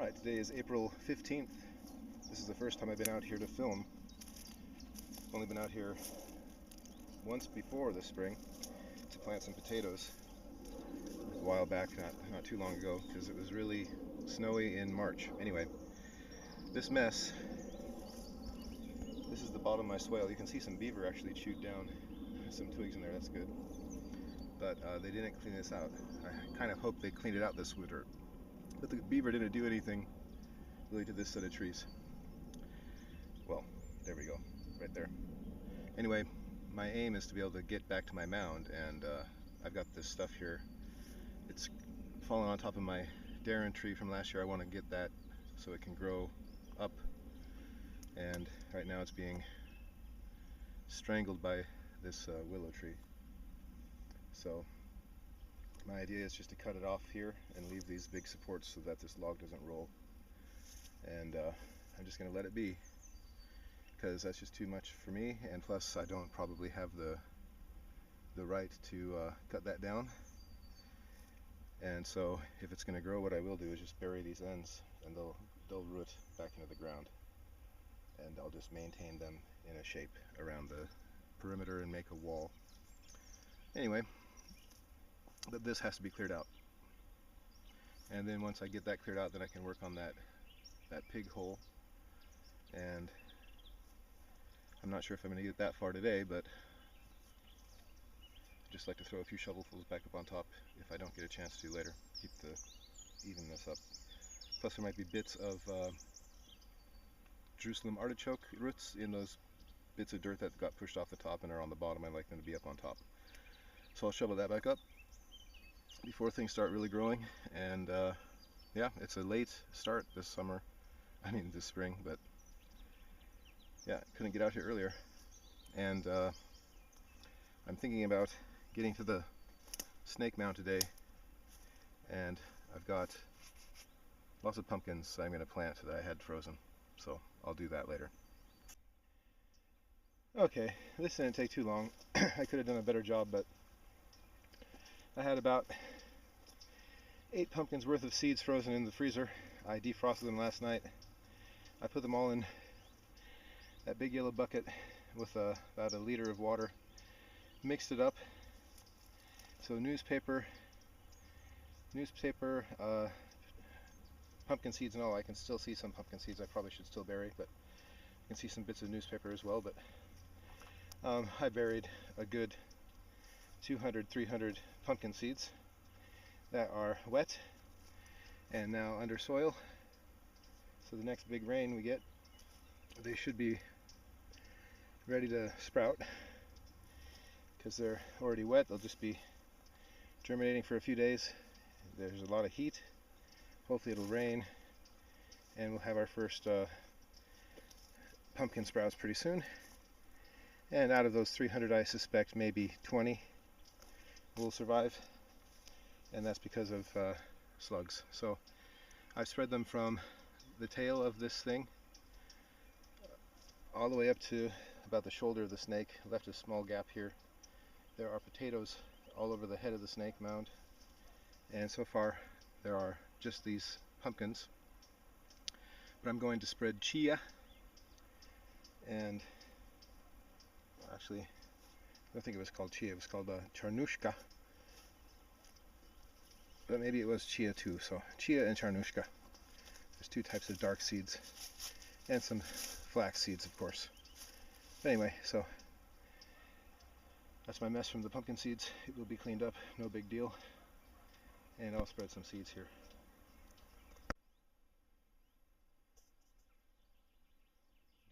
Alright, today is April 15th. This is the first time I've been out here to film. I've only been out here once before this spring to plant some potatoes. A while back, not too long ago, because it was really snowy in March. Anyway, this mess, this is the bottom of my swale. You can see some beaver actually chewed down some twigs in there, that's good. But they didn't clean this out. I kind of hoped they cleaned it out this winter. But the beaver didn't do anything really to this set of trees. Well, there we go, right there. Anyway, my aim is to be able to get back to my mound, and I've got this stuff here. It's fallen on top of my Darren tree from last year. I want to get that so it can grow up, and right now it's being strangled by this willow tree. So my idea is just to cut it off here and leave these big supports so that this log doesn't roll. And I'm just going to let it be, because that's just too much for me, and plus I don't probably have the right to cut that down. And so if it's going to grow, what I will do is just bury these ends, and they'll root back into the ground, and I'll just maintain them in a shape around the perimeter and make a wall. Anyway, but this has to be cleared out, and then once I get that cleared out, then I can work on that pig hole. And I'm not sure if I'm going to get that far today, but I'd just like to throw a few shovelfuls back up on top if I don't get a chance to later. Keep the evenness up. Plus there might be bits of Jerusalem artichoke roots in those bits of dirt that got pushed off the top and are on the bottom. I'd like them to be up on top. So I'll shovel that back up before things start really growing. And yeah, it's a late start this spring, but yeah, couldn't get out here earlier. And I'm thinking about getting to the snake mound today, and I've got lots of pumpkins I'm going to plant that I had frozen, so I'll do that later. Okay, this didn't take too long. I could have done a better job, but I had about 8 pumpkins worth of seeds frozen in the freezer. I defrosted them last night. I put them all in that big yellow bucket with about a liter of water, mixed it up. So newspaper, pumpkin seeds and all. I can still see some pumpkin seeds I probably should still bury, but you can see some bits of newspaper as well. But I buried a good 200-300 pumpkin seeds that are wet and now under soil. So the next big rain we get, they should be ready to sprout, because they're already wet. They'll just be germinating for a few days. There's a lot of heat. Hopefully it'll rain, and we'll have our first pumpkin sprouts pretty soon. And out of those 300, I suspect maybe 20 will survive, and that's because of slugs. So I've spread them from the tail of this thing all the way up to about the shoulder of the snake. Left a small gap here. There are potatoes all over the head of the snake mound, and so far there are just these pumpkins. But I'm going to spread chia, and actually I don't think it was called chia, it was called charnushka, but maybe it was chia too. So chia and charnushka. There's 2 types of dark seeds, and some flax seeds, of course. But anyway, so that's my mess from the pumpkin seeds. It will be cleaned up, no big deal. And I'll spread some seeds here.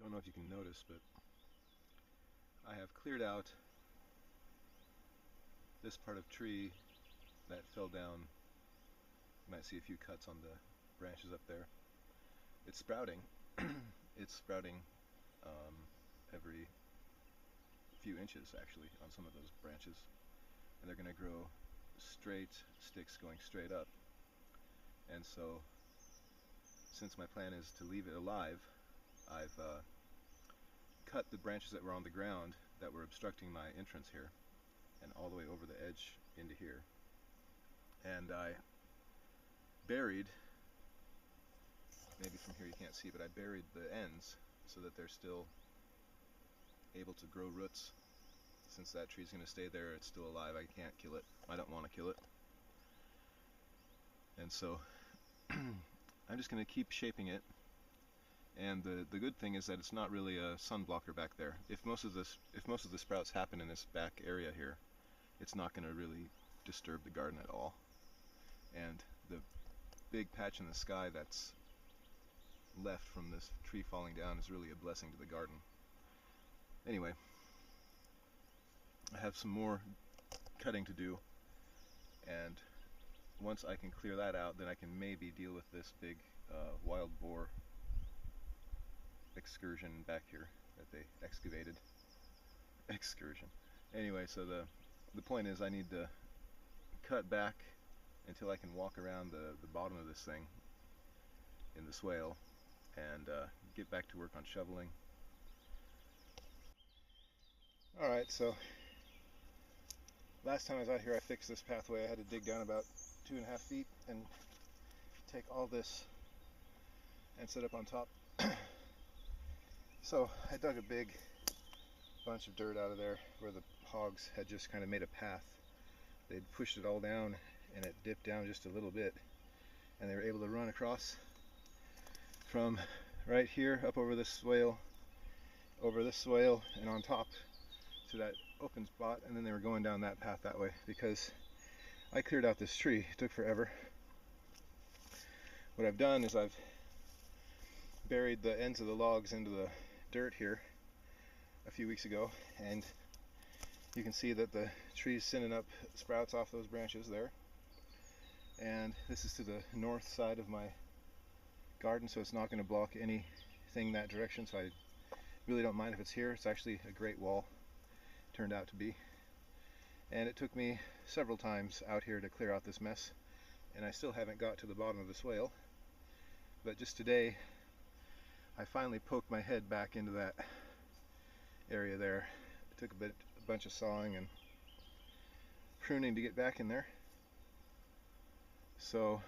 Don't know if you can notice, but I have cleared out this part of tree that fell down. You might see a few cuts on the branches up there. It's sprouting. It's sprouting every few inches actually on some of those branches, and they're going to grow straight sticks going straight up. And so, since my plan is to leave it alive, I've cut the branches that were on the ground that were obstructing my entrance here, and all the way over the edge into here. And I buried maybe from here you can't see, but I buried the ends so that they're still able to grow roots. Since that tree's going to stay there, it's still alive, I can't kill it. I don't want to kill it. And so I'm just going to keep shaping it. And the good thing is that it's not really a sun blocker back there. If most of the sprouts happen in this back area here, it's not going to really disturb the garden at all. And the big patch in the sky that's left from this tree falling down is really a blessing to the garden. Anyway, I have some more cutting to do, and once I can clear that out, then I can maybe deal with this big wild boar excursion back here that they excavated. Excursion. Anyway, so the point is I need to cut back until I can walk around the bottom of this thing in the swale and get back to work on shoveling. Alright, so last time I was out here I fixed this pathway. I had to dig down about 2.5 feet and take all this and set up on top. So I dug a big bunch of dirt out of there where the hogs had just kind of made a path. They'd pushed it all down and it dipped down just a little bit, and they were able to run across from right here up over this swale, and on top to that open spot, and then they were going down that path that way because I cleared out this tree. It took forever. What I've done is I've buried the ends of the logs into the dirt here a few weeks ago, and you can see that the tree's sending up sprouts off those branches there. And this is to the north side of my garden, so it's not going to block anything that direction, so I really don't mind if it's here. It's actually a great wall, turned out to be. And it took me several times out here to clear out this mess, and I still haven't got to the bottom of the swale. But just today I finally poked my head back into that area there. It took a bunch of sawing and pruning to get back in there. So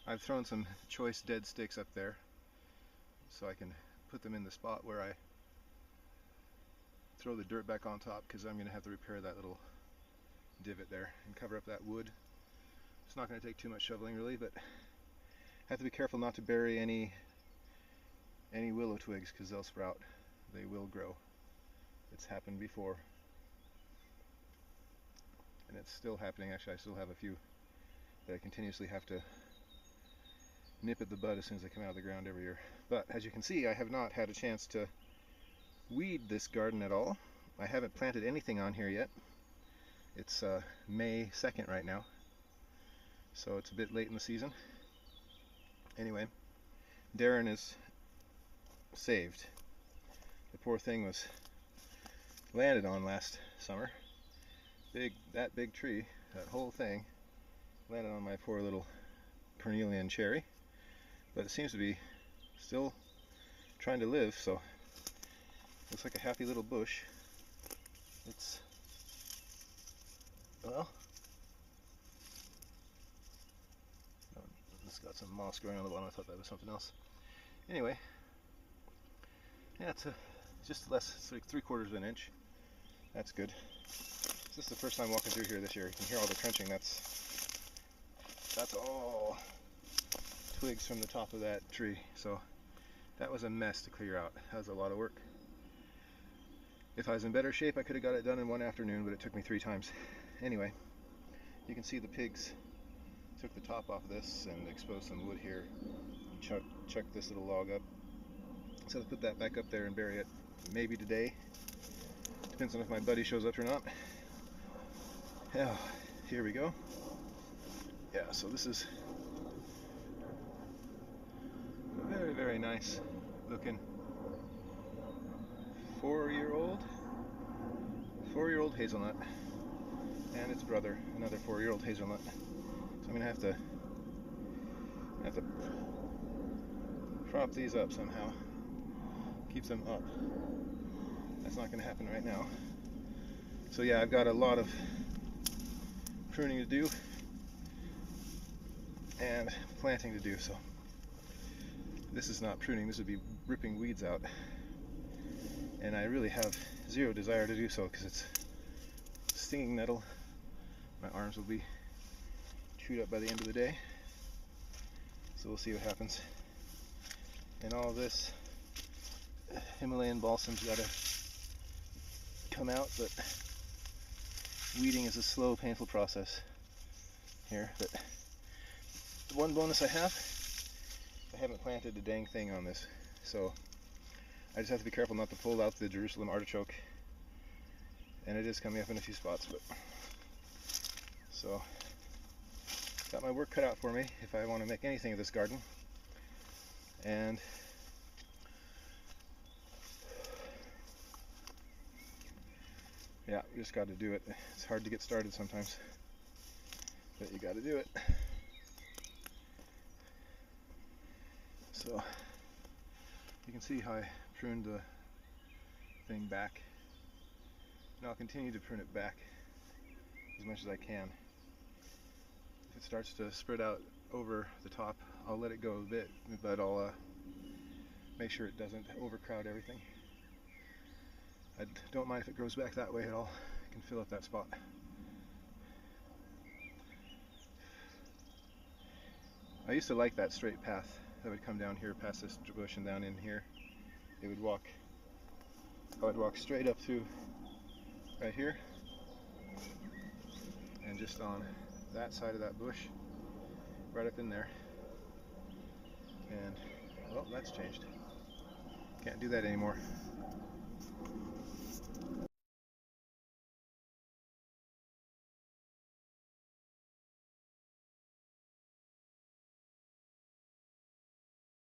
I've thrown some choice dead sticks up there so I can put them in the spot where I throw the dirt back on top, because I'm going to have to repair that little divot there and cover up that wood. It's not going to take too much shoveling really, but I have to be careful not to bury any willow twigs, because they'll sprout. They will grow. It's happened before, and it's still happening. Actually, I still have a few that I continuously have to nip at the bud as soon as they come out of the ground every year. But as you can see, I have not had a chance to weed this garden at all. I haven't planted anything on here yet. It's May 2nd right now, so it's a bit late in the season. Anyway, Darren is saved. The poor thing was landed on last summer. That big tree, that whole thing, landed on my poor little Cornelian cherry, but it seems to be still trying to live, so looks like a happy little bush. It's, well, it's got some moss growing on the bottom. I thought that was something else. Anyway, yeah, it's just less, it's like 3/4 of an inch. That's good. This is the first time walking through here this year. You can hear all the crunching. That's all twigs from the top of that tree. So that was a mess to clear out. That was a lot of work. If I was in better shape, I could have got it done in one afternoon, but it took me 3 times. Anyway, you can see the pigs took the top off this and exposed some wood here. Chucked this little log up. So I'll put that back up there and bury it maybe today. Depends on if my buddy shows up or not. Yeah, here we go. Yeah, so this is a very, very nice looking 4-year-old hazelnut, and its brother, another 4-year-old hazelnut. So I'm gonna have to prop these up somehow, keep them up. That's not gonna happen right now. So yeah, I've got a lot of pruning to do and planting to do, so This is not pruning, this would be ripping weeds out. And I really have zero desire to do so because it's stinging nettle. My arms will be chewed up by the end of the day. So we'll see what happens. And all this Himalayan balsam's got to come out, but weeding is a slow, painful process here. But the one bonus I have, I haven't planted a dang thing on this, so I just have to be careful not to pull out the Jerusalem artichoke. And it is coming up in a few spots, but so got my work cut out for me if I want to make anything of this garden. And yeah, you just got to do it. It's hard to get started sometimes, but you got to do it. So you can see how I pruned the thing back, and I'll continue to prune it back as much as I can. If it starts to spread out over the top, I'll let it go a bit, but I'll make sure it doesn't overcrowd everything. I don't mind if it grows back that way at all. I can fill up that spot. I used to like that straight path that would come down here past this bush and down in here. It would walk, I would walk straight up through right here, and just on that side of that bush, right up in there. And well, that's changed. Can't do that anymore.